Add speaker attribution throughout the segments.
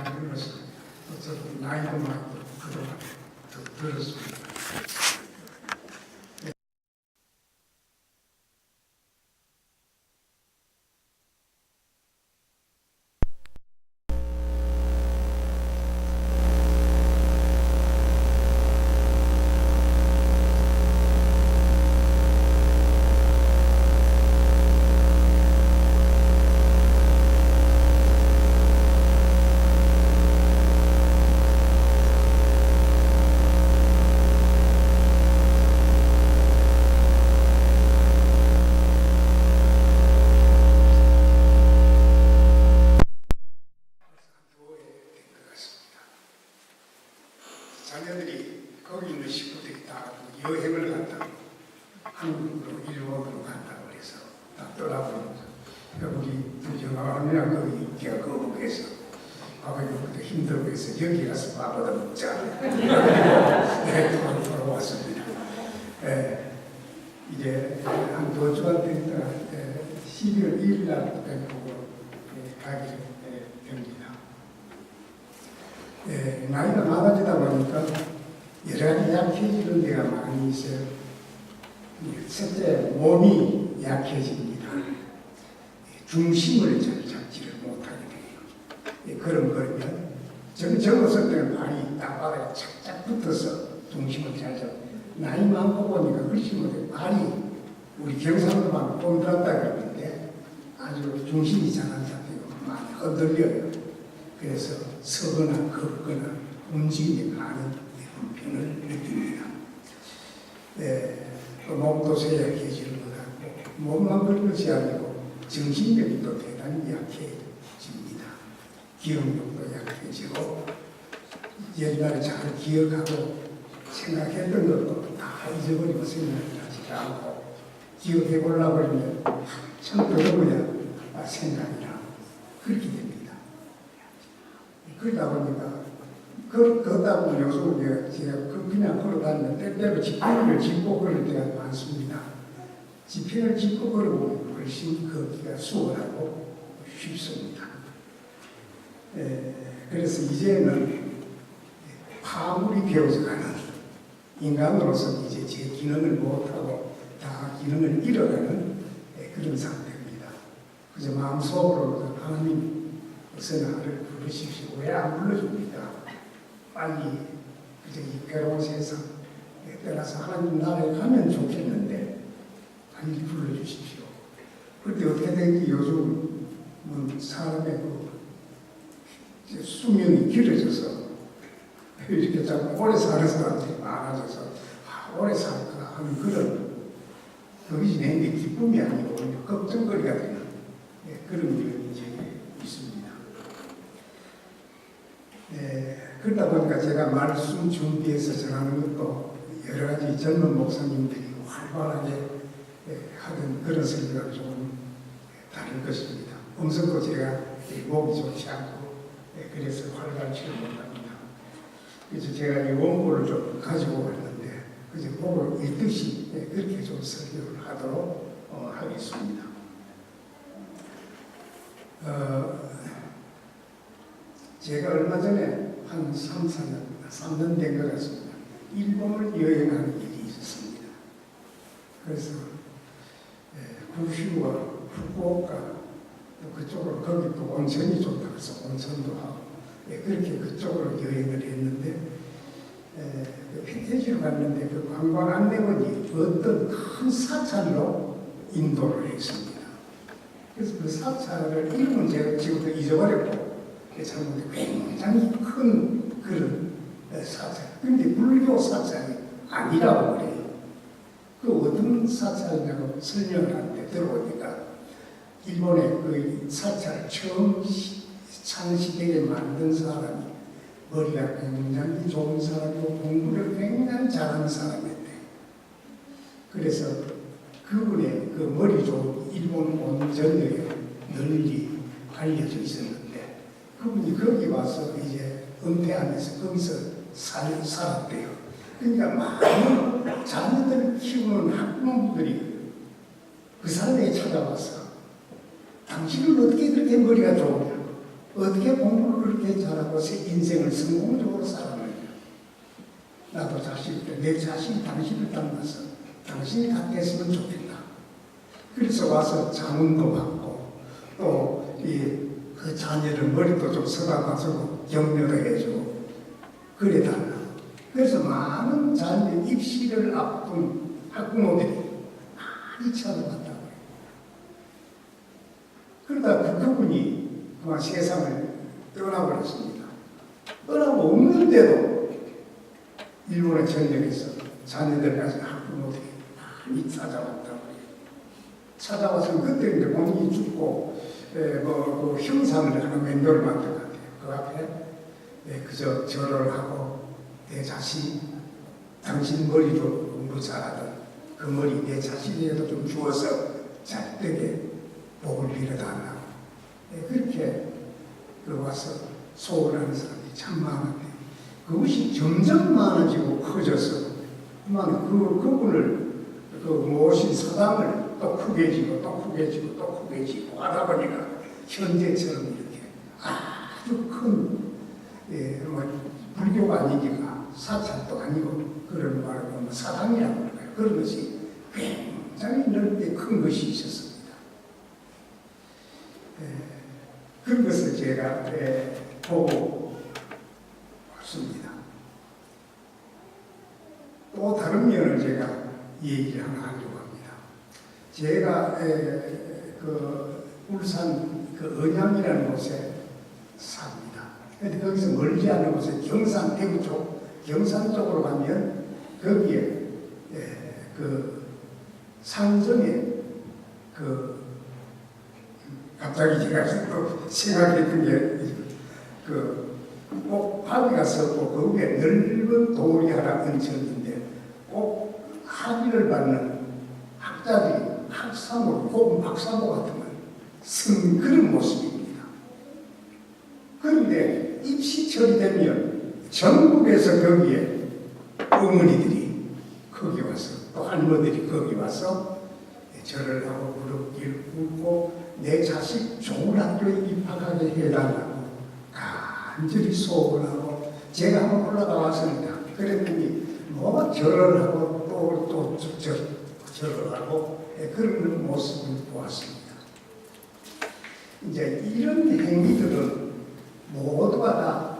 Speaker 1: 그래서 어쨌든 나이도 많고 그동안 더 들었습니다. 자녀들이 거기 있는 식구들이 다 여행을 간다고 한국으로 일본으로 간다고 해서 다 떠나버립니다. 우리 두 영화하면 거기 걔가 거북해서 아버지부터 힘들고 해서 여기 가서 밥 얻어 먹자. 네, 돌아왔습니다. 이제 한 두 주간 됐다가 12월 1일 날 뵙고 가게 됩니다. 나이가 많아지다 보니까 여러 가지 약해지는 데가 많이 있어요. 첫째, 몸이 약해집니다. 중심을 잘 잡지를 못하게 돼요. 걸으면 저는 젊었을 때는 발이 땅바닥에 착착 붙어서 중심을 잘 잡고 나이 많고 보니까 그렇지 못해 발이 우리 경상도만 꼼들었다 그러는데 아주 중심이 잘 안 잡히고 많이 흔들려요. 그래서 서거나 걷거나 움직임이 많은 불편을 느낍니다. 몸도 쇠약해지는 것 같고 몸만 그런 것이 아니고 정신력이 또 대단히 약해집니다. 기억력도 약해지고 옛날에 잘 기억하고 생각했던 것도 다 잊어버리고 생각이 나지 않고 기억해 보려고 하면 참 들어보야 생각이 나. 그렇게 됩니다. 그러다 보니까 걷다 보면 요즘 제가 그냥 걸어다니는데 때때로 지폐를 짚고 걸을 때가 많습니다. 지폐를 짚고 걸어보면 훨씬 걷기가 수월하고 쉽습니다. 그래서 이제는 파물이 되어져가는 인간으로서 이제 제 기능을 못하고 다 기능을 잃어가는 그런 상태입니다. 그래서 마음속으로 하나님 어서 나를 부르십시오. 왜 안 불러줍니까? 빨리 이 괴로운 세상 떠나서 하나님 나라에 가면 좋겠는데 빨리 불러주십시오. 그런데 어떻게 된지 요즘 사람의 수명이 길어져서 이렇게 자꾸 오래 사는 사람들이 많아져서 오래 살까 하는 그런 그것이 내게 기쁨이 아니고 걱정거리가 되는 그런 일이 이제 있습니다. 그러다 보니까 제가 말씀 준비해서 전하는 것도 여러 가지 젊은 목사님들이 활발하게 하던 그런 설교가 조금 다른 것입니다. 음성도 제가 목이 좋지 않고 그래서 활발치를 못합니다. 그래서 제가 이 원고를 좀 가지고 왔는데 그저 목을 읽듯이 그렇게 좀 설교를 하도록 하겠습니다. 제가 얼마 전에 한 3년 된 것 같습니다. 일본을 여행하는 일이 있었습니다. 그래서 구슈와 후쿠오카 그쪽으로 거기 또 온천이 좋다고 해서 온천도 하고 그렇게 그쪽으로 여행을 했는데 펜테지로 갔는데 그 관광 안내원이 어떤 큰 사찰로 인도를 했습니다. 그래서 그 사찰을 이름은 제가 지금도 잊어버렸고 잘못해 굉장히 큰 그런 사찰. 근데 불교 사찰이 아니라고 그래요. 그 어떤 사찰이냐고 설명을 하는데 들어보니까 일본의 그 사찰을 처음 창시되게 만든 사람이 머리가 굉장히 좋은 사람이고 공부를 굉장히 잘하는 사람이었대. 그래서 그분의 그 머리 좋은 일본 온 전역에 널리 알려져 있었는데 그분이 거기 와서 이제 은퇴하면서 거기서 살았대요. 그러니까 많은 자녀들을 키우는 학부모들이 그 사람에게 찾아와서 당신은 어떻게 그렇게 머리가 좋으냐? 어떻게 공부를 그렇게 그렇게 잘하고 인생을 성공적으로 살아가는 나도 내 자신이 당신을 닮아서 당신이 같게 했으면 좋겠다. 그래서 와서 자문도 받고 또 그 자녀를 머리도 좀 서다봐주고 격려도 해주고 그래 달라. 그래서 많은 자녀 입시를 앞둔 학부모들이 많이 찾아봤다고 해요. 그러다 그분이 그만 세상을 떠나버렸습니다. 떠나고 없는데도 일본의 전역에서 자녀들까지 학부모들이 많이 찾아왔다고 해요. 찾아와서 그때 이제 본인이 죽고 그 형상을 하나 맨돌 만든 것 같아요. 그 앞에 그저 절을 하고 내 자신, 당신 머리도 공부 잘하던 그 머리 내 자신에도 좀 주어서 잘 되게 복을 빌어달라고 그렇게 와서 소원하는 사람이 참 많은데 그것이 점점 많아지고 커져서 그만 그분을 모신 사당을 또 크게 지고 또 크게 지고 또 크게 지고 하다 보니까 현재처럼 이렇게 아주 큰 불교가 아니니까 사찰도 아니고 그런 말로 사당이라고 할까요? 그런 것이 굉장히 넓게 큰 것이 있었습니다. 그런 것을 제가 보고 왔습니다. 또 다른 면을 제가 얘기를 하나 하려고 합니다. 제가 그 울산 그 언양이라는 곳에 삽니다. 근데 거기서 멀지 않은 곳에 경산, 대구 쪽, 경산 쪽으로 가면 거기에 그 산성에 갑자기 제가 또 생각했던 게 꼭 바위가 섰고 그 위에 넓은 돌이 하나 얹혀있는데 꼭 학위를 받는 학자들이 학사모, 혹은 박사모 같은 걸 쓴 그런 모습입니다. 그런데 입시 처리되면 전국에서 거기에 어머니들이 거기 와서 또 할머니들이 거기 와서 절을 하고 무릎을 꿇고 내 자식 좋은 학교에 입학하게 해달라고 간절히 소원하고 제가 한번 올라가 왔습니다. 그랬더니 뭐 절을 하고 또 절을 하고 그런 모습을 보았습니다. 이제 이런 행위들은 모두가 다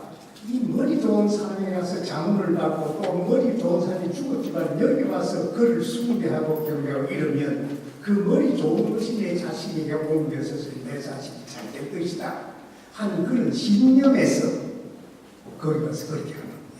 Speaker 1: 이 머리 좋은 사람에 가서 자문을 받고 또 머리 좋은 사람이 죽었지만 여기 와서 그를 숭배하고 경배하고 이러면 그 머리 좋은 것이 내 자식에게 옮겨서 내 자식이 잘 될 것이다 하는 그런 신념에서 거기 가서 그렇게 하는 겁니다.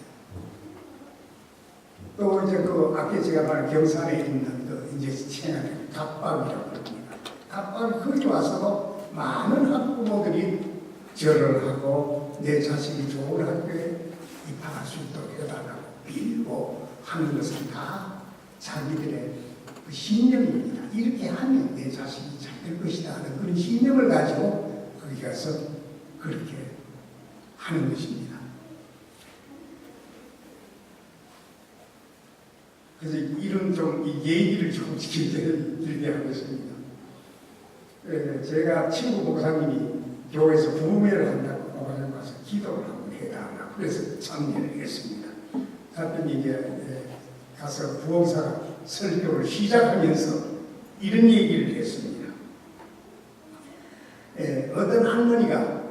Speaker 1: 또 이제 그 아까 제가 말한 경산에 있는 그 이제 채널 갑밥이라고 합니다. 갑밥이 거기 와서도 많은 학부모들이 절을 하고 내 자식이 좋은 학교에 입학할 수 있도록 해달라고 빌고 하는 것은 다 자기들의 그 신념입니다. 이렇게 하면 내 자식이 잘 될 것이다 하는 그런 신념을 가지고 거기 가서 그렇게 하는 것입니다. 그래서 이런 좀 얘기를 좀 길게 하겠습니다. 제가 친구 목사님이 교회에서 부흥회를 한다고 목사님 가서 기도를 한번 해달라고 그래서 참여를 했습니다. 갔더니 이제 가서 부흥사가 설교를 시작하면서 이런 얘기를 했습니다. 어떤 할머니가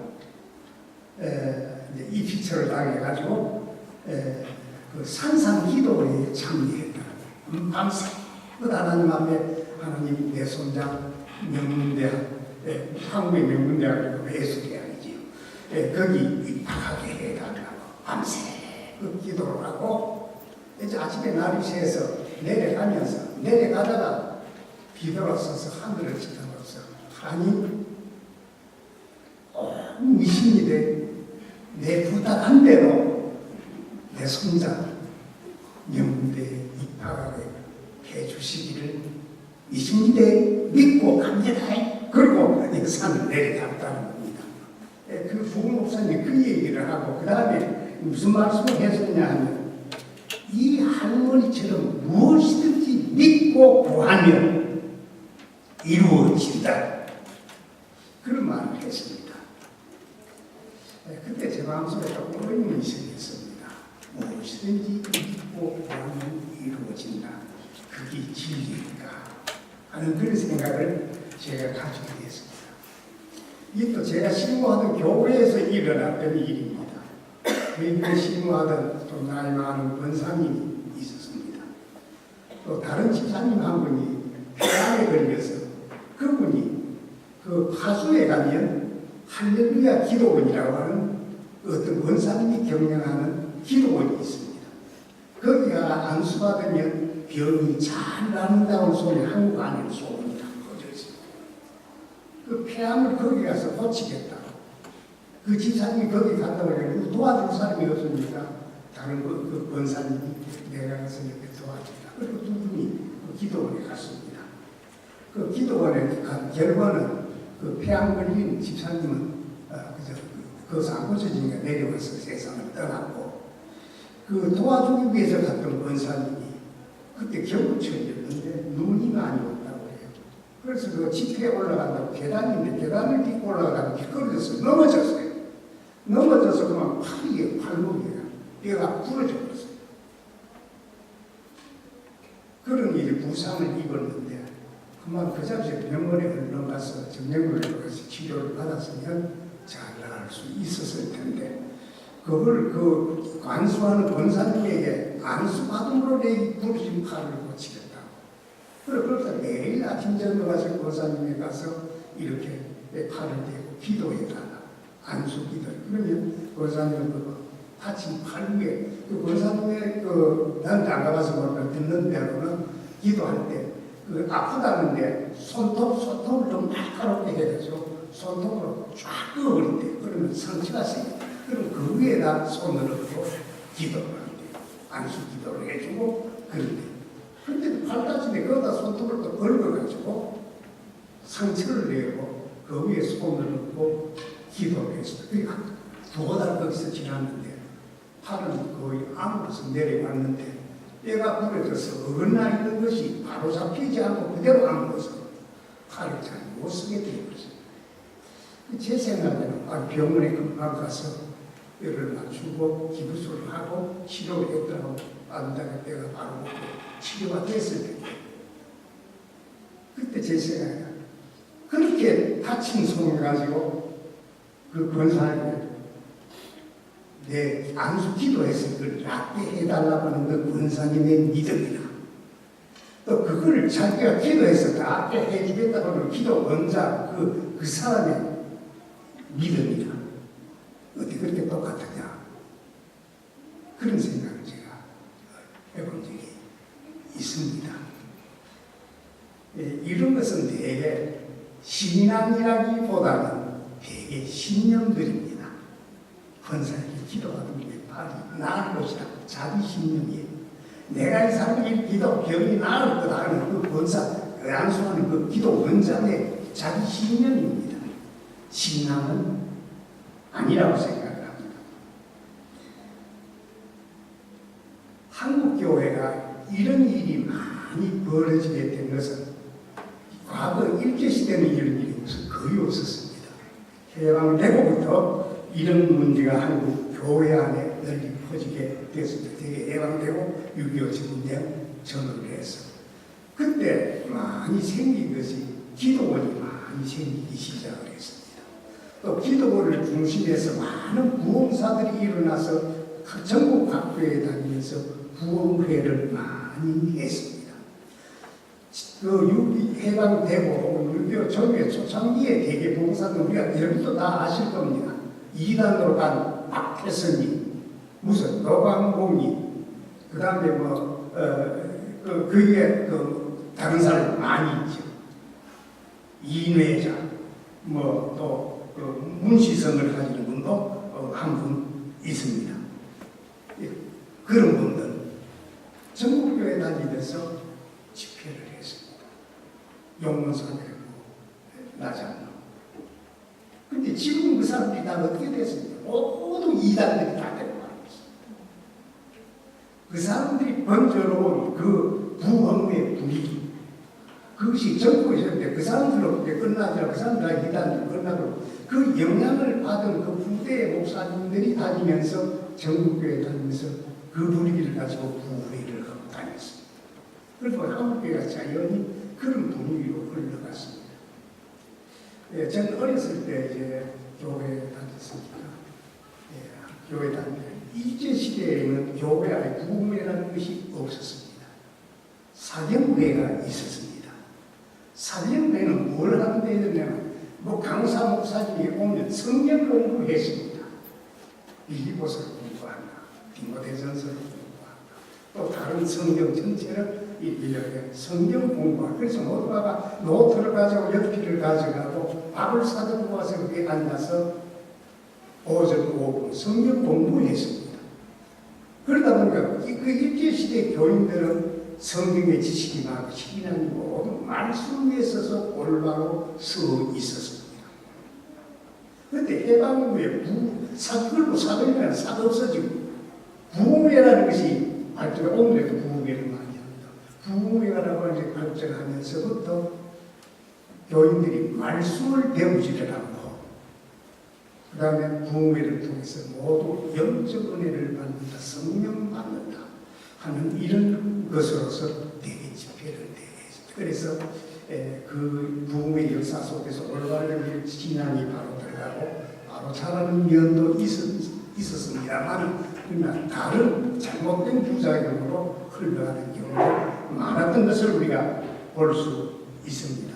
Speaker 1: 이 피처를 당해가지고 그 산상 기도에 참여했다. 밤새껏 하나님 앞에 하나님 내 손자 명문대학, 한국의 명문대학이고 예술대학이지요. 거기 입학하게 해달라고 밤새껏 기도를 하고 이제 아침에 날이 새서 내려가다가 비가 왔어서 하늘을 쳐다봤어. 하나님 미신이 내 부탁한 대로 내 손자 명문대에 입학하게 해주시기를 미신이 믿고 갑니다. 그리고 산을 내려갔다는 겁니다. 그 부흥 목사님이 그 얘기를 하고 그 다음에 무슨 말씀을 했었냐 하면 이 할머니처럼 무엇이든지 믿고 구하면 이루어진다. 그런 말을 했습니다. 그때 제 마음속에 조금 의문이 생겼습니다. 무엇이든지 믿고 구하면 이루어진다. 그게 진리인가 하는 그런 생각을 제가 가지게 됐습니다. 이게 또 제가 신고하던 교회에서 일어났던 일입니다. 교회에 신고하던 좀 나이 많은 권사님이 있었습니다. 또 다른 집사님 한 분이 폐암에 걸려서 그분이 그 파주에 가면 할렐루야 기도원이라고 하는 어떤 권사님이 경영하는 기도원이 있습니다. 거기가 안수받으면 병이 잘 낫는다는 소리 한국 안에 소문이 다 퍼져 있습니다. 그 폐암을 거기 가서 고치겠다고. 그 집사님이 거기 간다고 해서 도와줄 사람이 없으니까 다른 그 권사님이 내가 가서 이렇게 도와준다. 그리고 두 분이 그 기도원에 갔습니다. 그 기도원에 간 결과는 그 폐암 걸린 집사님은 그것을 안 고쳐지니까 내려와서 세상을 떠났고, 그 도와주기 위해서 갔던 권사님이 그때 겨울철이었는데 눈이 많이 온다고 해요. 그래서 그 집회에 올라간다고 계단인데 계단을 딛고 올라가다가 미끄러져서 넘어졌어요. 넘어져서 그만 팔이에요. 팔목이에요. 뼈가 부러져 버렸어요. 그런 일이 부상을 입었는데 그만 그 잠시에 병원에 얼른 가서 정형외과를 가서 치료를 받았으면 잘 나을 수 있었을 텐데, 그걸 그 안수하는 권사님에게 안수받음으로 내 부러진 팔을 고치겠다고. 그래서 매일 아침 저녁 가서 권사님에 가서 이렇게 내 팔을 대고 기도해달라. 안수 기도. 그러면 권사님은 그 다친 팔 위에 그 권사님의 난 안 가봐서 모르겠는데 듣는 대로는 기도할 때 그 아프다는데 손톱을 좀 날카롭게 해가지고 손톱으로 쫙 끄어버린대. 그러면 상처가 생겨. 그럼 그 위에다 손을 얹고 기도를 한대요. 안수 기도를 해주고 그런데. 근데 팔 다친데 거기다 손톱을 또 긁어가지고 상처를 내고 그 위에 손을 얹고 기도를 했어요. 그러니까 두어 달 거기서 지났는데 팔은 거의 아무것도 내려왔는데 뼈가 부러져서 어긋나 있는 것이 바로 잡히지 않고 그대로 아무것도 팔을 잘 못 쓰게 되어버렸어요. 제 생각에는 병원에 금방 가서 뼈를 맞추고 기부술을 하고 치료를 했더라고 안다가 뼈가 바로 먹고 치료가 됐을 텐데, 그때 제 생각에 그렇게 다친 손을 가지고 그 권사님을 내 안수 기도해서 그걸 낫게 해달라고 하는 그 권사님의 믿음이나 또 그거를 자기가 기도해서 낫게 해주겠다고 하는 기도 원자 그 사람의 믿음이나 어떻게 그렇게 똑같으냐 그런 생각을 제가 해본 적이 있습니다. 이런 것은 대개 신앙이라기보다는 대개 신념들입니다. 권사에게 기도하는 게 바로 나을 것이다. 자기 신념이에요. 내가 이 사람이 기도 병이 나을 거다 하는 그 권사, 그 안수하는 그 기도 원장의 자기 신념입니다. 신앙은 아니라고 생각을 합니다. 한국 교회가 이런 일이 많이 벌어지게 된 것은 과거 일제시대는 이런 일이 거의 없었습니다. 해방되고부터 이런 문제가 한국 교회 안에 널리 퍼지게 됐습니다. 되게 해방되고 6.25 전쟁 전후를 해서 그때 많이 생긴 것이 기도원이 많이 생기기 시작을 했습니다. 또 기도원을 중심해서 많은 부흥사들이 일어나서 전국 각교에 다니면서 부흥회를 많이 했습니다. 그 해방되고 6.25 전후의 초창기에 대개 부흥사는 우리가 여러분도 다 아실 겁니다. 이단으로 간 박태선이, 무슨 노광봉이, 그 다음에 그게 다른 사람이 많이 있죠. 이뇌자, 또 문시성을 가지는 분도 한 분 있습니다. 그런 분들 전국교회 다니면서 집회를 했습니다. 용문산에 나잖아. 근데 지금 그 사람들이 다 어떻게 됐습니까? 모두 이단들이 다 되고 말고 있습니다. 그 사람들이 번져놓은 그 부흥의 분위기, 그것이 전국에 있었는데 그 사람들로 끝나더라. 그 사람들 이단들 끝나고 그 영향을 받은 그 부대의 목사님들이 다니면서 전국교회 다니면서 그 분위기를 가지고 부회를 하고 다녔습니다. 그리고 한국교회가 자연히 그런 분위기로 흘러갔습니다. 예, 저는 어렸을 때 이제 교회에 다녔으니까 교회 다닐 때 일제 시대에는 교회 안에 부흥회라는 것이 없었습니다. 사경회가 있었습니다. 사경회는 뭘 하는 데였냐면 강사 목사님이 오면 성경 공부했습니다. 빌립보서를 공부한다. 디모데전서를 공부한다. 또 다른 성경 전체를 이렇게 성경 공부한다. 그래서 모두가 노트를 가지고 연필을 가져가고 밥을 사들고 와서 거기에 앉아서 오전 오후 성경 공부했습니다. 그러다 보니까 그 일제시대 교인들은 성경의 지식이 많고 신앙이 모두 말씀 위에 서서 올바로 서 있었습니다. 그런데 해방 후에 그걸로 사도니까 사도 없어지고 부흥회라는 것이 발전, 오늘에도 부흥회를 많이 합니다. 부흥회라고 이제 발전하면서부터 교인들이 말씀을 배우지를 않고 그 다음에 부흥회를 통해서 모두 영적 은혜를 받는다, 성령 받는다 하는 이런 것으로서 대개 집회를 대했습니다. 그래서 그 부흥의 역사 속에서 올바른 신앙이 바로 들어가고 바로 자라는 면도 있었습니다만 그러나 다른 잘못된 부작용으로 흘러가는 경우가 많았던 것을 우리가 볼 수 있습니다.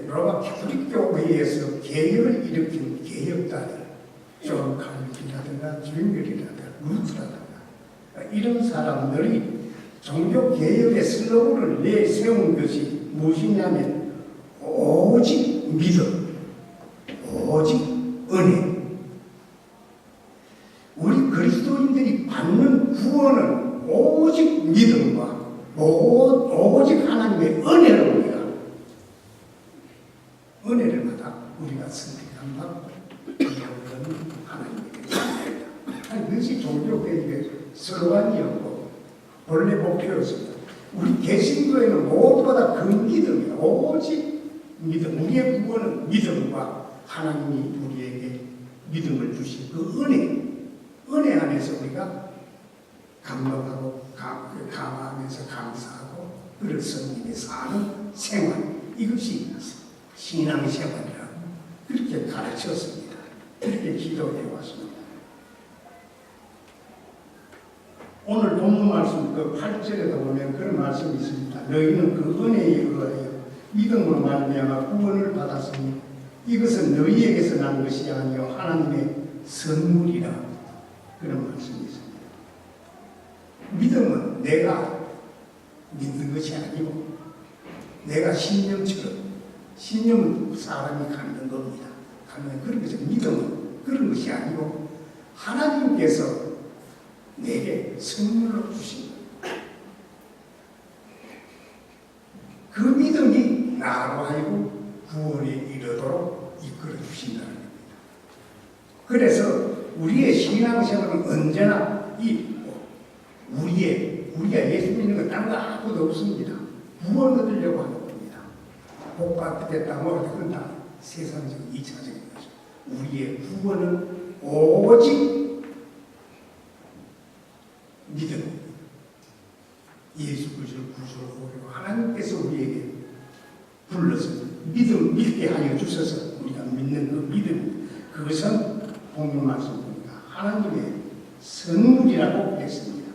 Speaker 1: 로마 가톨릭 교회에서 개혁을 일으킨 개혁자들, 존 칼빈이라든가 주인글이라든가 루트라든가 이런 사람들이 종교 개혁의 슬로건을 내세운 것이 무엇이냐면 오직 믿음, 오직 은혜. 우리 그리스도인들이 받는 구원은 오직 믿음과 오직 하나님의 은혜로 은혜를 받아 우리가 선택한 바 하나님에게 드립니다. 아니 그것이 종교개혁의 슬로건이었고 본래 목표였습니다. 우리 개신교회는 무엇보다 그 믿음이에요. 오직 믿음. 우리의 구원은 믿음과 하나님이 우리에게 믿음을 주신 그 은혜 안에서 우리가 감동하고 감화하면서 감사하고 그를 성님이 사는 생활, 이것이 신앙생활이라고 그렇게 가르쳤습니다. 그렇게 기도해 왔습니다. 오늘 본문 말씀 그 8절에도 보면 그런 말씀이 있습니다. 너희는 그 은혜에 의하여 믿음으로 말미암아 구원을 받았으니 이것은 너희에게서 난 것이 아니요 하나님의 선물이라 그런 말씀이 있습니다. 믿음은 내가 믿는 것이 아니고 내가 신념은 사람이 갖는 겁니다. 그런 것이 믿음은 그런 것이 아니고 하나님께서 내게 선물로 주신 그 믿음이 나로 하여금 구원에 이르도록 이끌어 주신다는 겁니다. 그래서 우리의 신앙생활은 언제나 우리가 예수 믿는 건 다른 거 아무것도 없습니다. 구원 얻으려고 하는 겁니다. 복 받겠다 그건 다 세상적인 2차적인 거죠. 우리의 구원은 오직 믿음, 예수 그리스도를 구주로 보고 하나님께서 우리에게 불러서 믿게 하여 주셔서 우리가 믿는 그 믿음, 그것은 본문 말씀 보니까 하나님의 선물이라고 했습니다.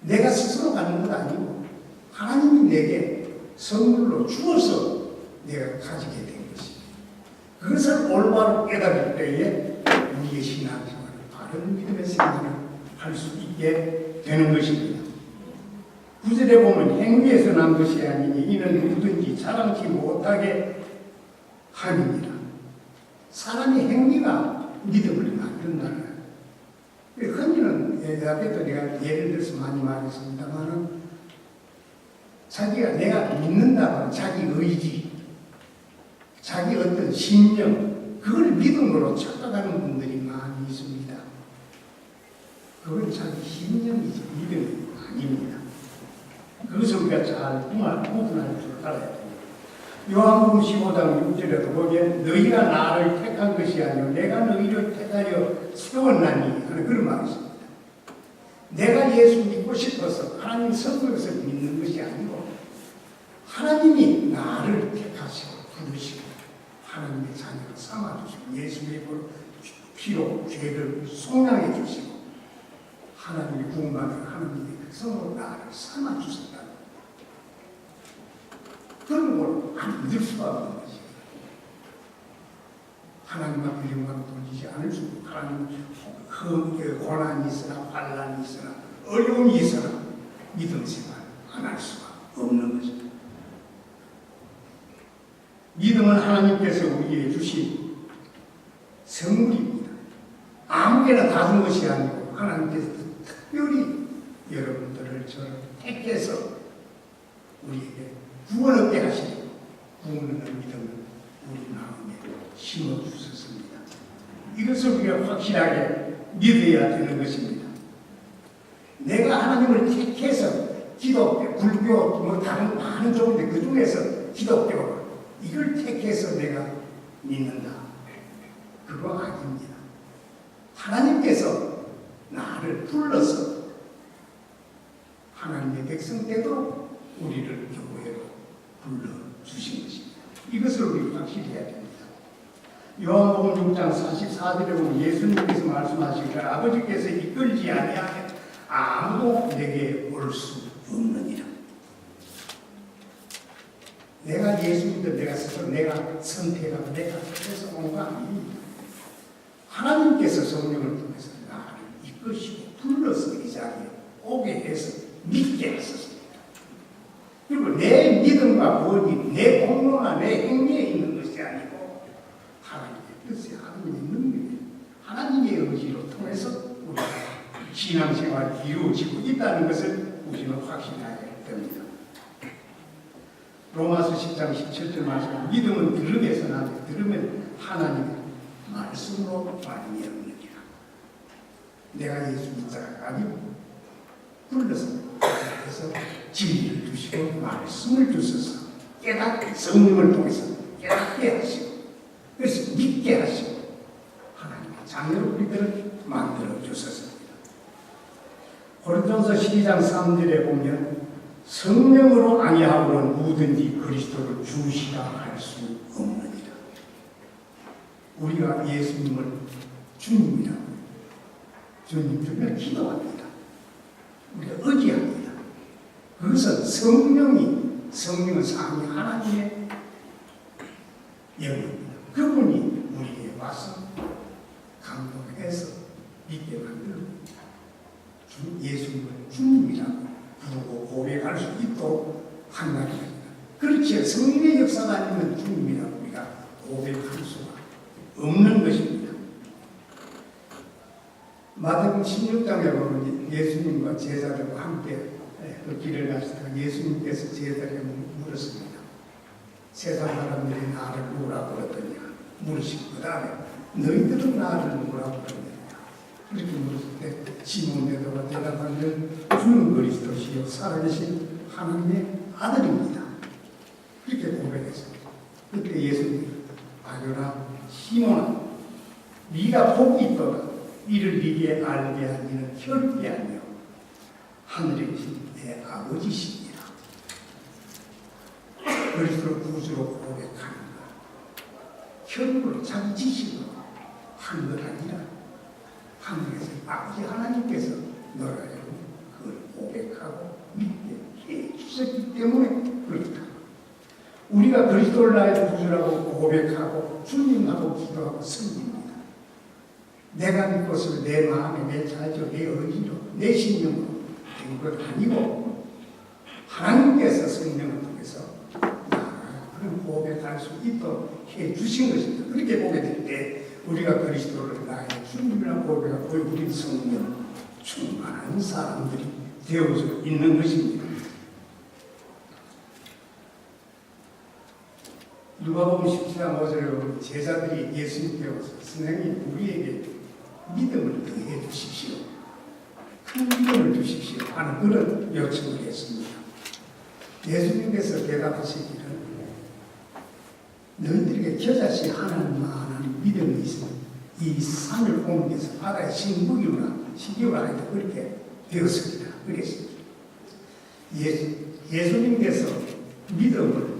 Speaker 1: 내가 스스로 갖는 것 아니고 하나님이 내게 선물로 주어서 내가 가지게 된 것입니다. 그것을 올바로 깨달을 때에 우리의 신앙생활을 바른 믿음의 생활을 할 수 있게 되는 것입니다. 9절에 보면 행위에서 난 것이 아니니 이는 누구든지 자랑치 못하게 함입니다. 사람의 행위가 믿음을 만든다는 거예요. 흔히는 앞에도 내가 예를 들어서 많이 말했습니다만은 자기가 내가 믿는다고 자기 의지, 자기 어떤 신념, 그걸 믿음으로 착각하는 분들이 많이 있습니다. 그건 자기 신념이지 믿음이에요. 아닙니다. 그것을 우리가 잘 구분할 줄 알아야 됩니다. 요한복음 15장 6절에도 보면 너희가 나를 택한 것이 아니요 내가 너희를 택하여 세웠나니 하는 그런 말이 있습니다. 내가 예수 믿고 싶어서 하나님 선거에서 믿는 것이 아니고 하나님이 나를 택하시고 부르시고 하나님의 자녀를 삼아주시고 예수의 피로 죄를 속량해 주시고 하나님의 구원받은 하나님의 백성으로 나를 삼아주셨다. 그런 걸 안 믿을 수가 없는 것이에요. 하나님 앞에 영광을 돌리지 않을 수 없고 하나님 고난이 있으나 환난이 있으나 어려움이 있으나 믿음 생활 안 할 수가 없는 것입니다. 믿음은 하나님께서 우리에게 주신 선물입니다. 아무개나 다 준 것이 아니고 하나님께서 특별히 여러분들을 저를 택해서 우리에게 구원 얻게 하시고 구원을 믿음을 우리 마음에 심어주셨습니다. 이것을 우리가 확실하게 믿어야 되는 것입니다. 내가 하나님을 택해서 기독교, 불교, 뭐 다른 많은 종인데 그 중에서 기독교 이걸 택해서 내가 믿는다. 그거 아닙니다. 하나님께서 나를 불러서 하나님의 백성 되도록 우리를 교회로 불러주신 것입니다. 이것을 우리 확실히 해야 됩니다. 요한복음 6장 44절에 보면 예수님께서 말씀하시기를 아버지께서 이끌지 아니하면 아무도 내게 올 수 없느니라. 내가 예수 믿어 내가 스스로 내가 선택하고 내가 그래서 온 거 아닙니다. 하나님께서 성령을 통해서 나를 이끄시고 불러서 이 자리에 오게 해서 믿게 하셨습니다. 그리고 내 믿음과 구원이 내 공로나 내 행위에 있는 것이 아니고 하나님의 뜻에 하나님의 능력에 하나님의 의지로 통해서 우리가 신앙생활이 이루어지고 있다는 것을 우리는 확신해야 됩니다. 로마서 10장 17절 말씀 믿음은 들음에서 나는데 들으면 하나님의 말씀으로 말미암느니라. 내가 예수 믿자가 아니고 불러서 그래서 진리를 주시고 말씀을 주셔서 깨닫게 성령을 통해서 깨닫게 하시고 그래서 믿게 하시고 하나님의 자녀로 우리들을 만들어 주셨습니다. 고린도서 12장 3절에 보면 성령으로 아니하고는 누구든지 그리스도를 주시라 할 수 없느니라. 우리가 예수님을 주님이라고 주님 주면 기도합니다. 우리가 의지합니다. 그것은 성령은 상이 하나님의 영입니다. 그분이 우리에게 와서 감동해서 믿게 만들고 예수님을 주님이라고 부르고 고백할 수 있도록 한다는 그렇지 성령의 역사가 아니면 주님이라고 우리가 고백할 수가 없는 것입니다. 마태복음 16장에 보면 예수님과 제자들과 함께 그 길을 가시다가 예수님께서 제자들에게 물었습니다. 세상 사람들이 나를 누구라 부르더냐 물으시고 그 다음에 너희들은 나를 누구라 부르느냐 이렇게 물었을 때 시몬 베드로가 대답하면 주는 그리스도시요 살아계신 하나님의 아들입니다. 이렇게 고백했습니다. 그때 예수님이 아유라 시몬아 네가 복이 있도다. 이를 네게 알게 한 이는 혈이 아니요 하늘에 계신 내 아버지시니라. 그리스도를 구주로 고백하는 것 혈으로 자기 지식으로 한 것 아니라 하늘에서 아버지 하나님께서 너를 그걸 고백하고 믿게 해 주셨기 때문에 그렇다. 우리가 그리스도를 나의 구주라고 고백하고 주님하고 기도하고 섬깁니다. 내가 믿고서 내 마음에 내 자주 내 의지로 내 신념으로 된 것 아니고 하나님께서 성령을 통해서 그런 고백할 수 있도록 해 주신 것입니다. 그렇게 보게 될 때 우리가 그리스도를 나의 주님이라고 고백하고 우리 성령 충만한 사람들이 되어져 있는 것입니다. 누가복음 17장 5절에 보면 제자들이 예수님께 와서 선생님 우리에게 믿음을 더해 주십시오. 큰 믿음을 주십시오 하는 그런 요청을 했습니다. 예수님께서 대답하시기를 너희들에게 겨자씨 하나님만한 믿음이 있으면 이 산을 옮겨서 바다에 심기우나 하여도 그렇게 되었습니다. 그랬습니다. 예수님께서 믿음을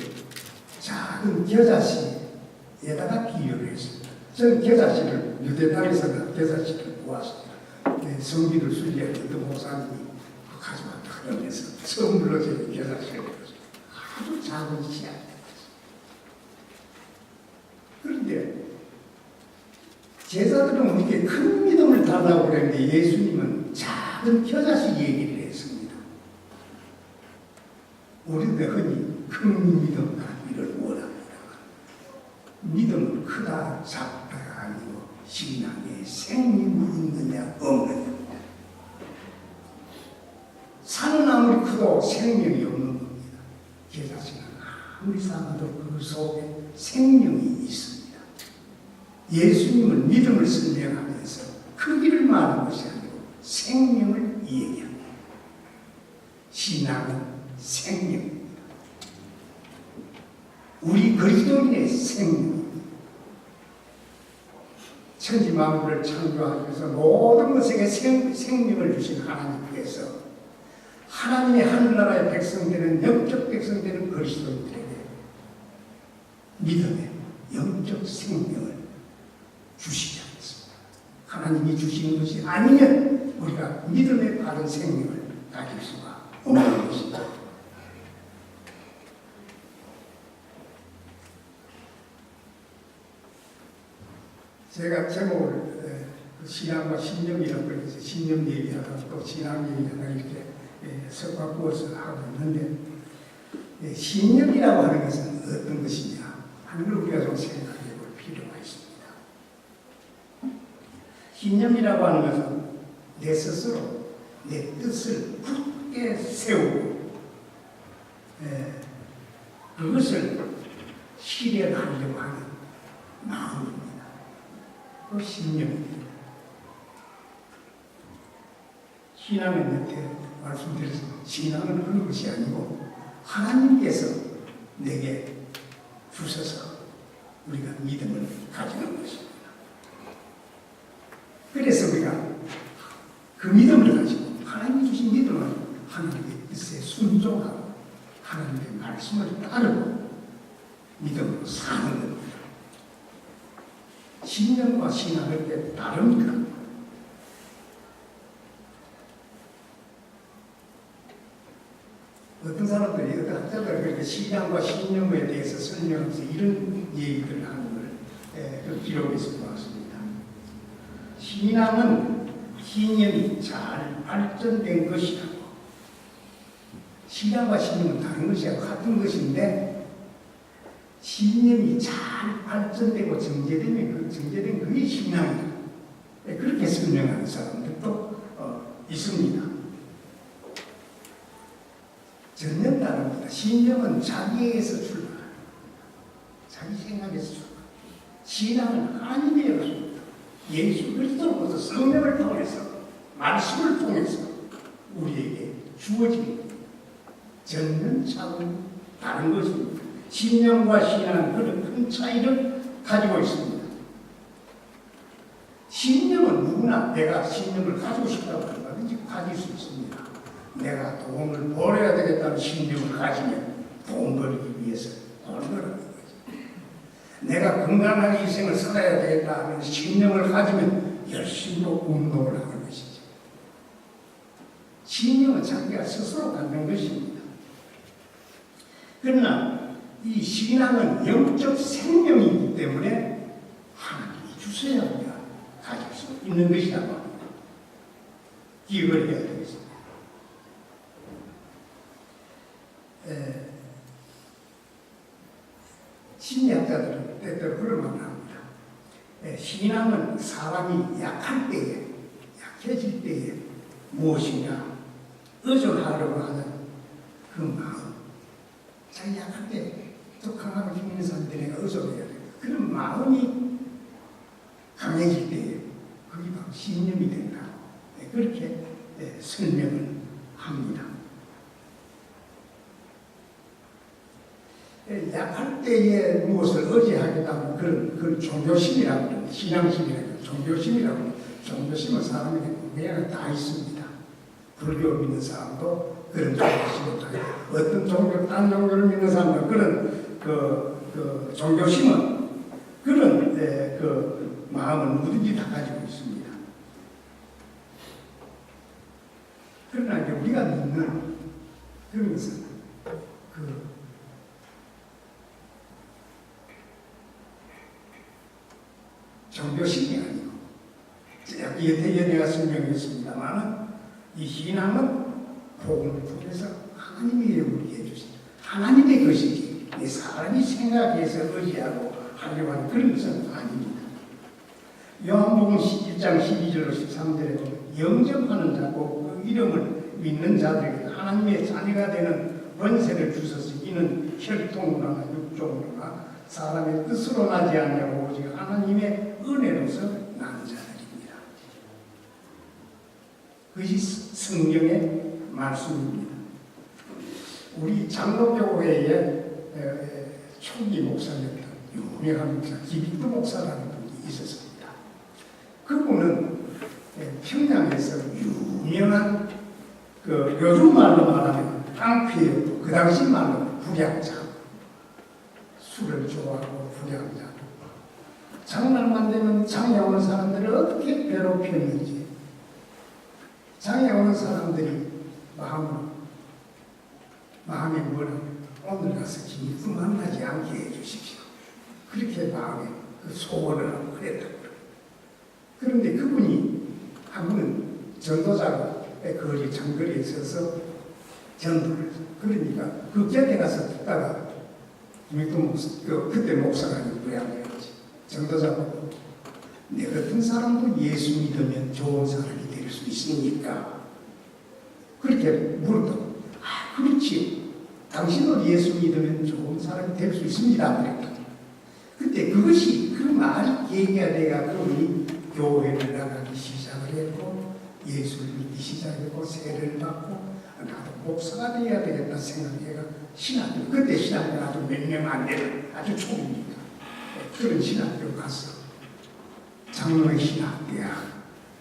Speaker 1: 작은 겨자씨에다가 비유를 했습니다. 저는 겨자씨를 유대 땅에서는 겨자씨를 보았습니다. 성기를 순리할 때도 목사님이 가져왔다 그러면서 선물로 저희 겨자씨를 줬습니다. 아주 작은 씨앗. 그런데 제자들은 우리에게 큰 믿음을 달라고 그랬는데 예수님은 작은 겨자씨 얘기를 했습니다. 우리도 흔히 큰 믿음 갖기를 원합니다. 믿음은 크다 작다가 아니고 신앙에 생명이 있느냐 없느냐. 산은 아무리 크도 생명이 없는 겁니다. 겨자씨는 아무리 작아도 그 속에 생명이 있습니다. 예수님은 믿음을 설명하면서 크기를 말하는 것이 아니고 생명을 얘기합니다. 신앙은 생명입니다. 우리 그리스도인의 생명입니다. 천지 만물을 창조하셔서 모든 것에게 생명을 주신 하나님께서 하나님의 하늘나라의 백성되는 영적 백성되는 그리스도인들에게 믿음의 영적 생명을 주시지 않습니다. 하나님이 주시는 것이 아니면 우리가 믿음의 바른 생명을 가질 수가 없는 것입니다. 제가 제목을 신앙과 신념이라고 해서 신념 얘기하다가 또 신앙 얘기하다가 이렇게 섞어부어서 하고 있는데 신념이라고 하는 것은 어떤 것이냐 하는 걸 우리가 좀 생각해 볼 필요가 있습니다. 신념이라고 하는 것은 내 스스로 내 뜻을 굳게 세우고 그것을 실현하려고 하는 마음입니다. 그 신념입니다. 신앙은 밑에 말씀드렸습니다. 신앙은 그런 것이 아니고 하나님께서 내게 주셔서 우리가 믿음을 가지는 것입니다. 그래서 우리가 그 믿음을 가지고 하나님이 주신 믿음을 하나님의 뜻에 순종하고 하나님의 말씀을 따르고 믿음으로 사는 겁니다. 신념과 신앙을 때 다릅니다. 어떤 사람들이, 어떤 학자들이 그렇게 신앙과 신념에 대해서 설명하면서 이런 얘기를 하는 걸 기록해서 보았습니다. 신앙은 신념이 잘 발전된 것이라고. 신앙과 신념은 다른 것이야 같은 것인데 신념이 잘 발전되고 정제되면 정제된 그게 신앙이다. 그렇게 설명하는 사람들도 있습니다. 전혀 다릅니다. 신념은 자기에서 출발합니다. 자기 생각에서 출발합니다. 신앙은 하나님의 것입니다. 예수 그리스도로부터 성령을 통해서 말씀을 통해서 우리에게 주어진 전혀 차원 다른 것입니다. 신념과 신앙은 그런 큰 차이를 가지고 있습니다. 신념은 누구나 내가 신념을 가지고 싶다고 얼마든지 가질 수 있습니다. 내가 돈을 벌어야 되겠다는 신념을 가지면 돈 벌기 위해서 돈을 벌어야 되는 거죠. 내가 건강하게 인생을 살아야 되겠다 하는 신념을 가지면 열심히 운동을 하는 것이죠. 신념은 자기가 스스로 갖는 것입니다. 그러나 이 신앙은 영적 생명이기 때문에 하나님이 주셔야 우리가 가질 수 있는 것이라고 합니다. 기억을 해야 되겠습니다. 심리학자들은 때때로 그런 말을 합니다. 신앙은 사람이 약할 때에, 약해질 때에 무엇인가 의존하려고 하는 그 마음. 자기 약할 때 또 강하고 힘 있는 사람들에게 의존해야 돼요. 그런 마음이 강해질 때에 그게 바로 신념이 된다. 그렇게 약할 때에 무엇을 의지하겠다는 그런 종교심이라고 합니다. 신앙심이라고 합니다. 종교심이라고 합니다. 종교심은 사람에게 그냥 다 있습니다. 불교 믿는 사람도 그런 종교심을 다 있고, 어떤 종교, 딴 종교를 믿는 사람도 그런 그 종교심은 그런 그 마음을 누구든지 다 가지고 있습니다. 그러나 이제 우리가 믿는 그런 것은 종교심이 아니고, 여태 내가 설명했습니다만, 이 신앙은 복음을 통해서 하나님이 우리에게 해주신 하나님의 것이지, 사람이 생각해서 의지하고 하려고 하는 그런 것은 아닙니다. 요한복음 11장 12절로 13절에 보면 영접하는 자고 그 이름을 믿는 자들에게 하나님의 자녀가 되는 권세를 주셔서 이는 혈통으로나 육종으로나 사람의 뜻으로 나지 않냐고 오직 하나님의 은혜로서 나는 자들입니다. 그것이 성경의 말씀입니다. 우리 장로교회에 초기 목사였던 유명한 목사 김익도 목사라는 분이 있었습니다. 그분은 평양에서 유명한 요즘 말로 말하면 깡패였고 그 당시 말로 불량자, 술을 좋아하고 불량자, 장날만 되면 장에 오는 사람들을 어떻게 괴롭혔는지, 장에 오는 사람들이 마음에 뭐라고 오늘 가서 김익도 만나지 않게 해주십시오. 그렇게 마음에 그 소원을 하고 그랬다고. 그런데 그분이 한 번은 전도자로 거리 장거리에 서서 전도를 해서, 그러니까 그 곁에 가서 듣다가 김익도 목사, 그때 목사가 누구야지 전도자 보고 내 같은 사람도 예수 믿으면 좋은 사람이 될 수 있습니까? 그렇게 물었다고. 아, 그렇지요. 당신도 예수 믿으면 좋은 사람이 될 수 있습니다. 그랬다. 그때 그것이 그 말이 계기가 돼가 그분이 교회를 나가기 시작을 했고 예수를 믿기 시작했고 세례를 받고 나도 목사가 되어야 되겠다 생각해가 신학교, 그때 신학교 아주 몇 명 안 되는 아주 초기니까 그런 신학교 가서 장로의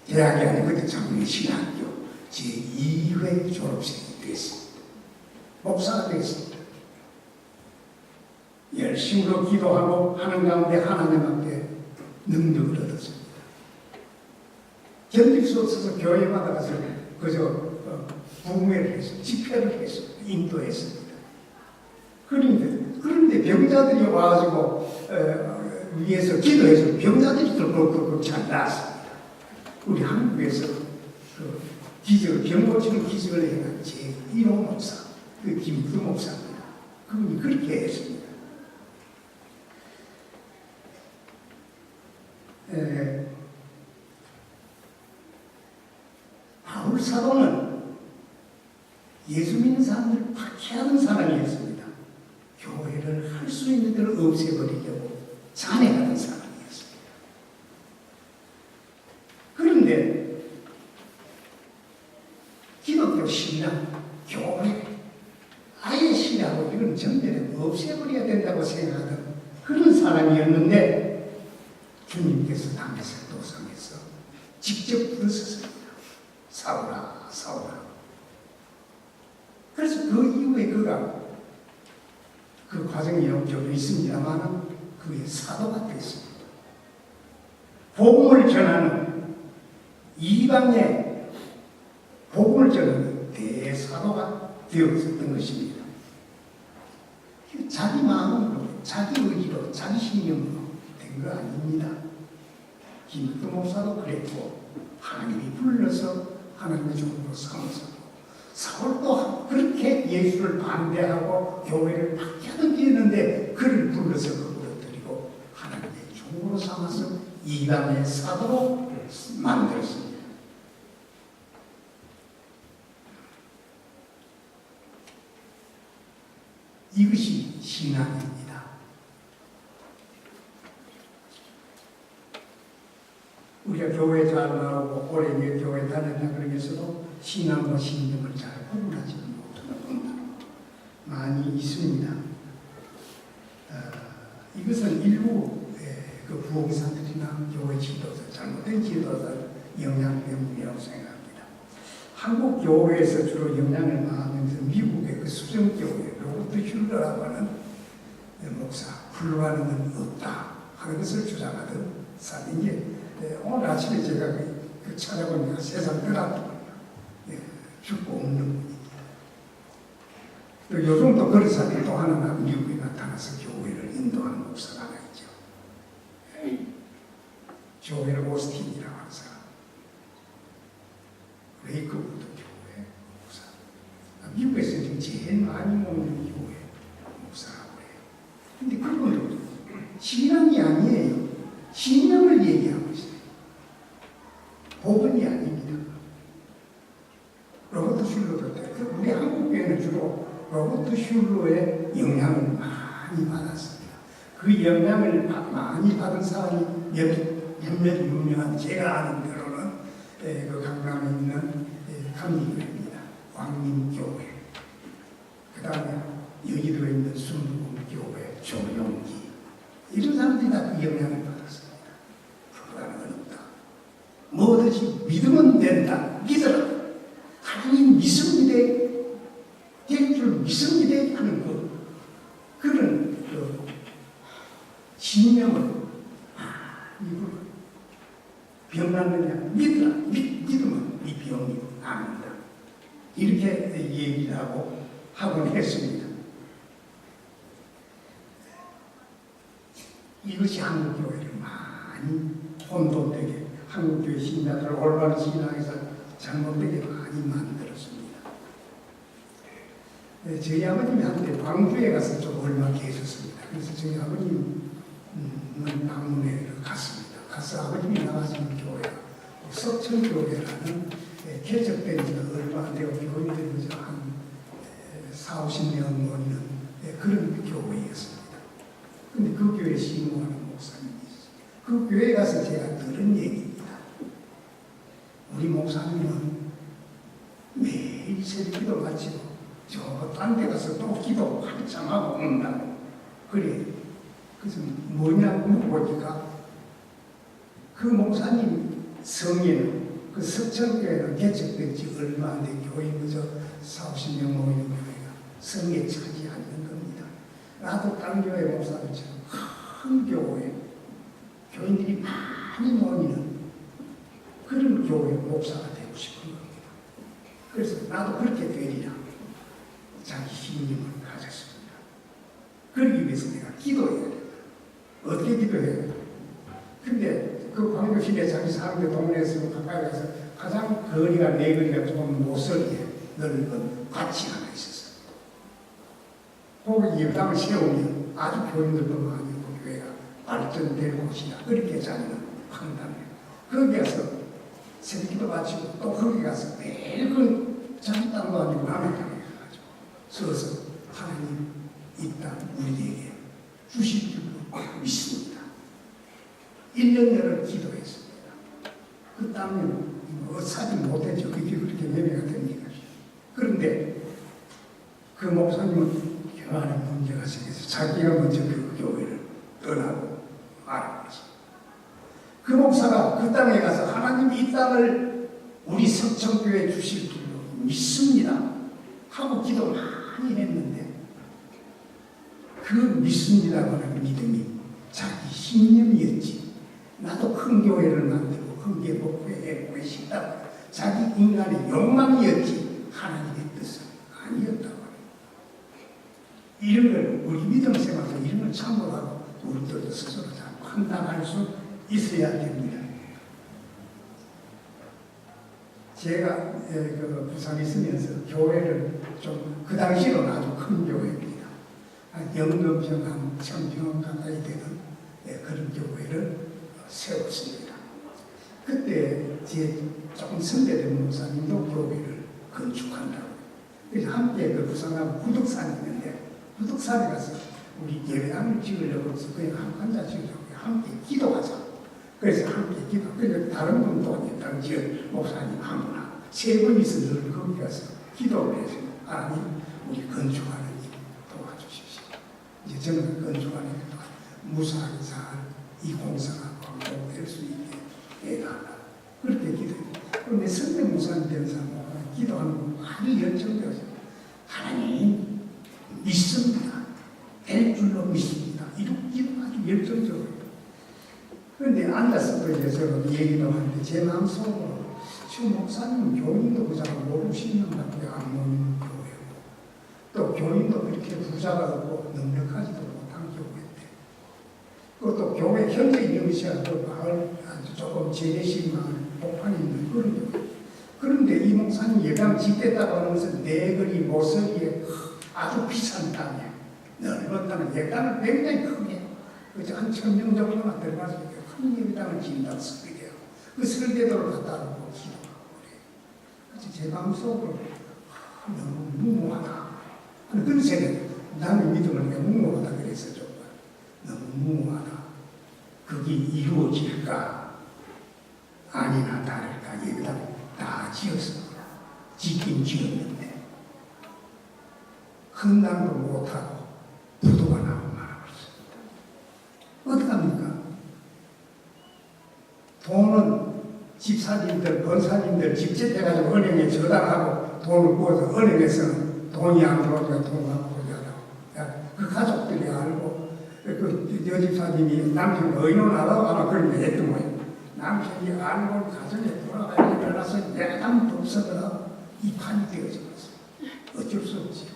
Speaker 1: 대학이 아니고 그때 장로의 신학교 제2회 졸업생이 됐습니다. 목사가 됐습니다. 열심으로 기도하고 하는 가운데 하나님 앞에 능력을 얻었습니다. 견딜 수 없어서 교회마다 가서 그저 부흥회를 해서 집회를 해서 인도했습니다. 그런데 병자들이 와가지고 위에서 기도해서 병자들이 또 잘 나았습니다. 우리 한국에서 병 고치는 기적을 해간 제1호 목사, 그 김익도 목사입니다. 그분이 그렇게 했습니다. 바울 사도는 예수 믿는 사람들을 박해하는 사람이었습니다. 교회를 할 수 있는 데를 없애버리려고 잔해하는 사람이었습니다. 그런데 기독교 신앙, 교회, 아예 신앙하고 이건 전면에 없애버려야 된다고 생각하던 그런 사람이었는데 주님께서 담에색 도성에서 직접 부르셨습니다. 사울아, 사울아. 그래서 그 이후에 그가 그 과정이 좀 있습니다만 그의 사도가 됐습니다. 복음을 전하는 이방의 복음을 전하는 대사도가 되었었던 것입니다. 자기 마음으로, 자기 의지로, 자기 신념으로 된 거 아닙니다. 김익도 목사도 그랬고 하나님이 불러서 하나님의 종으로 삼으셨고 사울도 그렇게 예수를 반대하고 교회를 박해하던 때였는데 그를 불러서 그걸로 드리고 하나님의 종으로 삼아서 이방의 사도로 만들었습니다. 이것이 신앙입니다. 우리가 교회 잘 나오고 오래 교회 다녔다 그러면서도 신앙과 신념을 잘 구분하지 못하는 분들 많이 있습니다. 이것은 일부 그 부흥사들이나 교회 지도자, 잘못된 지도자 영향 때문이라고 생각합니다. 한국 교회에서 주로 영향을 받으면서 미국의 그 수정교회, 로버트 슐러라고 하는 목사, 훌륭한 건 없다 하는 것을 주장하던 사람인데, 오늘 아침에 제가 그 찾아보니까 세상 떠났더군요. 죽고 없는 분이에요. 또 요즘 또 그런 사람이 또 하나 미국에 나타나서 교회를 인도하는 목사가 하나 있죠. 조엘 오스틴이라고 하는 사람. 레이크우드 교회 목사. 미국에서 지금 제일 많이 모는 교회 목사라고 해요. 근데 그분도 신앙이 아니에요. 신앙을 얘기하고 있어요. 복음이 아닙니다. 로버트 슐러도 우리 한국 교회는 주로 로버트 슐러의 영향을 많이 받았습니다. 그 영향을 많이 받은 사람이 몇몇 유명한 제가 아는 대로는 그 강남에 있는 감리교회입니다. 광림교회. 그 다음에 여의도에 있는 순복음교회 조용기. 이런 사람들이 다 그 영향을 받았습니다. 불가능은 없다. 뭐든지 믿으면 된다. 믿어라. 하나님 믿습니다. 될 줄 믿습니다. 하는 그런 신념을 이걸 병 낫느냐 믿으라. 믿으면 이 병이 납니다. 이렇게 얘기를 하곤 했습니다. 이것이 한국교회를 많이 혼돈되게, 한국교회 신자들을 올바른 신앙에서 잘못되게 많이 만들었습니다. 저희 아버님이 한때 광주에 가서 좀 얼마 계셨습니다. 그래서 저희 아버님은 방문에 갔습니다. 가서 아버님이 나가시는 교회가 석천교회라는 개척된 지 얼마 안 되고 교인들이 한 40-50명 모이는 그런 교회였습니다. 근데 그 교회에 신고하는 목사님이 있어요. 그 교회에 가서 제가 들은 얘기입니다. 우리 목사님은 매일 새벽기도 마치고 저 딴 데 가서 또 기도 한참 하고 온다고. 그래. 그래서 뭐냐고 물어보니까 그 목사님 성에는 그 석천교회는 개척된 지 얼마 안 된 교회 그저 40-50명 모이는 교회가 성에 차지 않는 겁니다. 나도 다른 교회 목사들처럼 큰 교회, 교인들이 많이 모이는 그런 교회 목사가 되고 싶은 겁니다. 그래서 나도 그렇게 되리라 자기 신념을 가졌습니다. 그러기 위해서 내가 기도해야 된다. 어떻게 기도해야 된다. 근데 그 광교시내 자기 사람들 동네에서 가까이 가서 가장 거리가 내 거리가 조금 못설게 넓은 밭이 하나 있었어요. 거기 예당을 세우면 아주 교인들도 많이 오고 교회가 발전될 곳이다. 그렇게 자기는 판단해요. 거기 가서 새벽기도 마치고 또 거기 가서 매일 그 자기 땅도 아니고 남의 땅에 가가지고 서서 하나님 이 땅 우리에게 주실 줄로 믿습니다. 1년 내를 기도했습니다. 그 땅은 사지 못했죠. 그게 그렇게 예배가 됩니까? 그런데 그 목사님은 교환의 문제가 생겨서 자기가 먼저 그 교회를 떠나고 말아버렸습니다. 그 목사가 그 땅에 가서 하나님 이 땅을 우리 석천교회에 주실 줄로 믿습니다 하고 기도 많이 했는데 그 믿습니다라고 하는 믿음이 자기 신념이었지. 나도 큰 교회를 만들고 큰 예복교회에 싶다고 자기 인간의 욕망이었지 하나님의 뜻은 아니었다고. 이런 걸 우리 믿음 생활에서 이런 걸 참고하고 우리들도 스스로 잘 판단할 수 있어야 됩니다. 제가 그 부산에 있으면서 교회를 좀 그 당시로는 아주 큰 교회입니다. 영등평 한 1000평 가까이 되는 그런 교회를 세웠습니다. 그때 제 조금 선배된 목사님도 교회를 건축한다고. 그래서 함께 그 부산하고 구덕산이 있는데 구덕산에 가서 우리 예배당을 지으려고 해서 그냥 한자 지으려고 함께 기도하자. 그래서 함께 기도. 그래서 다른 분도 예배당 지은 목사님 한 분, 세 분이서 늘 거기 가서 기도를 해서 하나님 우리 건축하는 일 도와주십시오. 이제 저는 건축하는 일 무사히 잘 이 공사가 완공될 수 있게 해달라. 그렇게 기도합니다. 그런데 선대무사님 되는 사람은 기도하는 거 아주 열정적이죠. 하나님 믿습니다. 될 줄로 믿습니다. 이렇게 기도 아주 열정적으로. 그런데 앉아서 저는 얘기도 하는데 제 마음속으로 저 목사님 교인도 잘 모르시는 것 같아요. 안 모르는 교회고 또 교인도 그렇게 부자가 없고 능력하지도 못한 교회인데 그것도 교회 현재 있는 것이 아니고 마을 아주 조금 재래식 마을 복판에 있는 그런 교회. 그런데 이 목사님 예방 짓겠다고 하는 것은 내거리 모서리에 아주 비싼 땅이에요. 넓은 땅은 예방을 굉장히 크게 그저 한 1000명 정도만 들어가서 큰 예배당을 지은다고 설계해요. 그 설계도를 갖다 놓고 기도하고 그래요. 그래서 제 마음속으로 너무 무모하다 하는 그런 생각이 나는 믿음을 내가 무모하다 그래서 정말 너무 무모하다. 그게 이루어질까 아니나 다를까 예배당 다 지었어. 짓긴 지었는데 헌당도 못하고 부도가 나고 말하고 있습니다. 어떡합니까? 돈은 집사님들, 권사님들 직접 해가지고 은행에 저당하고 돈을 부어서 은행에서는 돈이 안 들어오니까 돈 갖고 오잖아. 그 가족들이 알고 그 여집사님이 남편 의논하라고 아마 그런 게 했던 거예요. 남편이 알고 가정에 돌아가야 일어나서 내가 없어더라 이 판이 되어져 버렸어요. 어쩔 수 없지.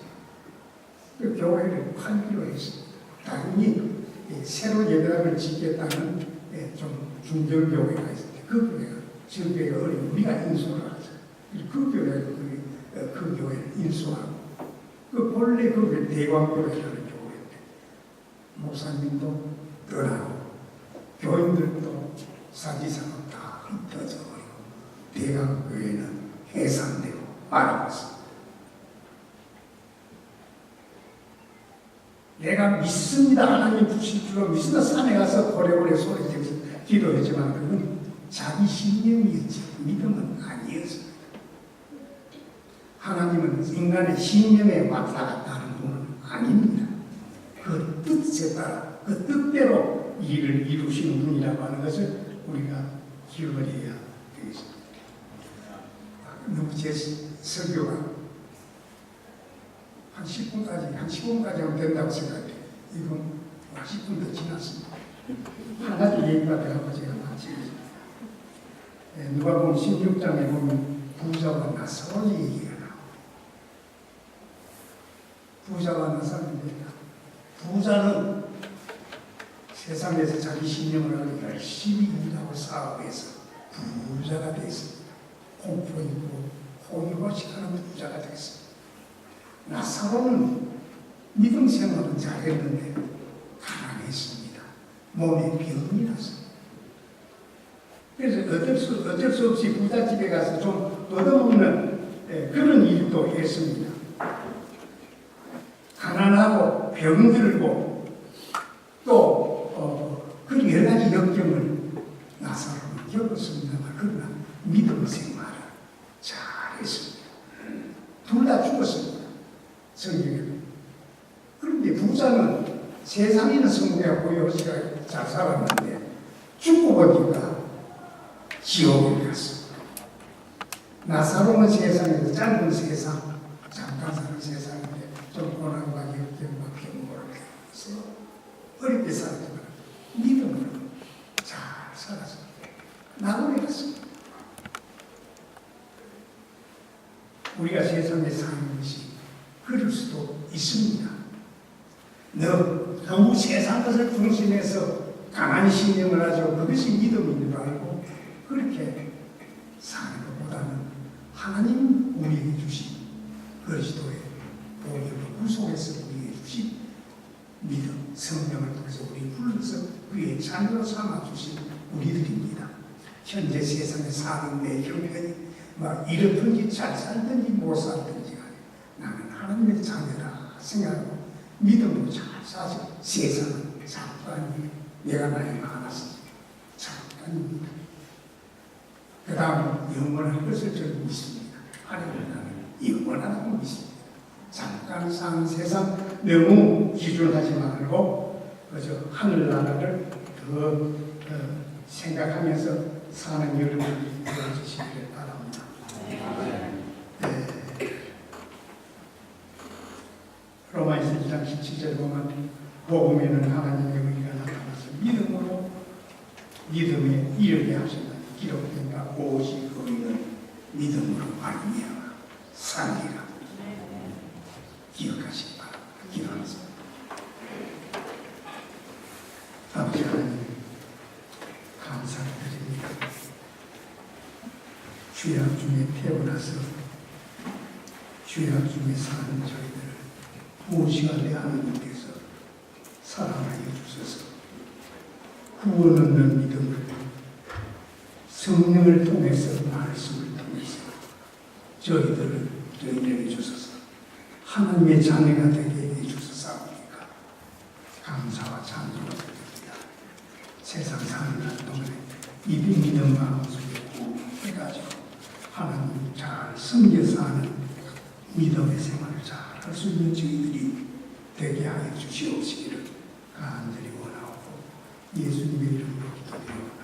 Speaker 1: 그 교회를 팔기로 했습니다. 당연히 새로 예배당을 짓겠다는 좀 중견교회가 있습니다. 그 교회가 지금 교회가 어려운 우리가 인수를 하죠. 그 교회가 그 교회를 인수하고 그 본래 그 대광교회라는 교회인데 목사님도 떠나고 교인들도 사지상은 다 흩어져 버리고 대광교회는 해산되고 말아봤습니다. 내가 믿습니다. 하나님 주실 줄로 믿습니다. 산에 가서 오래오래 소리치면서 기도했지만 그건 자기 신념이었지 믿음은 아니었습니다. 하나님은 인간의 신념에 왔다 갔다 하는 분은 아닙니다. 그 뜻에 따라 그 뜻대로 일을 이루시는 분이라고 하는 것을 우리가 기억을 해야 되겠습니다. 너무 제 설교가 한 15분까지 하면 된다고 생각해요. 이건 10분도 지났습니다. 한 가지 얘기가 되어서 제가 마치겠습니다. 누가복음 16장에 보면 부자와 나사로니 얘기가 나와요. 부자와 나사로니 부자는 세상에서 자기 신념을 하고 열심히 일하고 사업해서 부자가 되었습니다. 공포 있고 호의호식하는 부자가 되었습니다. 나사로는 믿음 생활은 잘했는데 가난했습니다. 몸에 병이 났습니다. 그래서 어쩔 수 없이 부잣집에 가서 좀 얻어먹는 그런 일도 했습니다. 가난하고 병들고 또 그 여러 가지 역경을 나사로는 겪었습니다만 그러나 믿음 생활을 잘했습니다. 둘 다 죽었습니다. 성경에. 그런데 부자는 세상에는 성공하고 호의호식하게 잘 살았는데 죽고 보니까 지옥에 갔습니다. 나사로는 세상에서 짧은 세상, 잠깐 사는 세상인데 좀 고난과 역경과 병고를 겪어서 어렵게 살았지만 믿음으로 잘 살았습니다. 나무에 갔습니다. 우리가 세상에 사는 것이 그럴 수도 있습니다. 너무 세상 것을 중심해서 강한 신념을 하죠. 그것이 믿음인 줄 알고 그렇게 사는 것보다는 하나님 우리에게 주신 그리스도의 복음을 구속해서 우리에게 주신 믿음, 성령을 통해서 우리 불러서 그의 자녀로 삼아주신 우리들입니다. 현재 세상에 사는 내 형편이 이렇든지 잘 살든지 못 살든지 나는 하나님의 자녀라 생각하고 믿음으로 잘 사서 세상은 잠깐이 내가 나이 많았습니다. 잠깐입니다. 그 다음 영원할 것을 저는 믿습니다. 하나님은 나는 영원하다고 믿습니다. 잠깐 사는 세상 너무 기준하지 말고 그저 하늘나라를 더 생각하면서 사는 여러분이 되어주시기를 바랍니다. 로마에서 1장 17절 보면 복음에는 하나님의 의가 나타나서 믿음에 이르게 하신다. 기록된 바 오직 의는 믿음으로 말미암아 살리라. 기억하시기 바랍니다. 기도하겠습니다. 아버지 하나님 감사드립니다. 죄악 중에 태어나서 죄악 중에 사는 저희들을 무시하게 하나님께서 사랑하여 주셔서 구원 얻는 믿음을 성령을 통해서 말씀을 통해서 저희들을 주셔서 하나님의 자녀가 되게 해주셨사옵니까? 감사와 찬송을 드립니다. 세상 사는 날 동안에 이 믿음 마음속에 해가지고 하나님 잘 섬겨서 하는 믿음의 생활을 잘 할 수 있는 저희들이 되게 하여 주시옵시기를 간절히 원하고 예수님의 이름으로 기도드립니다.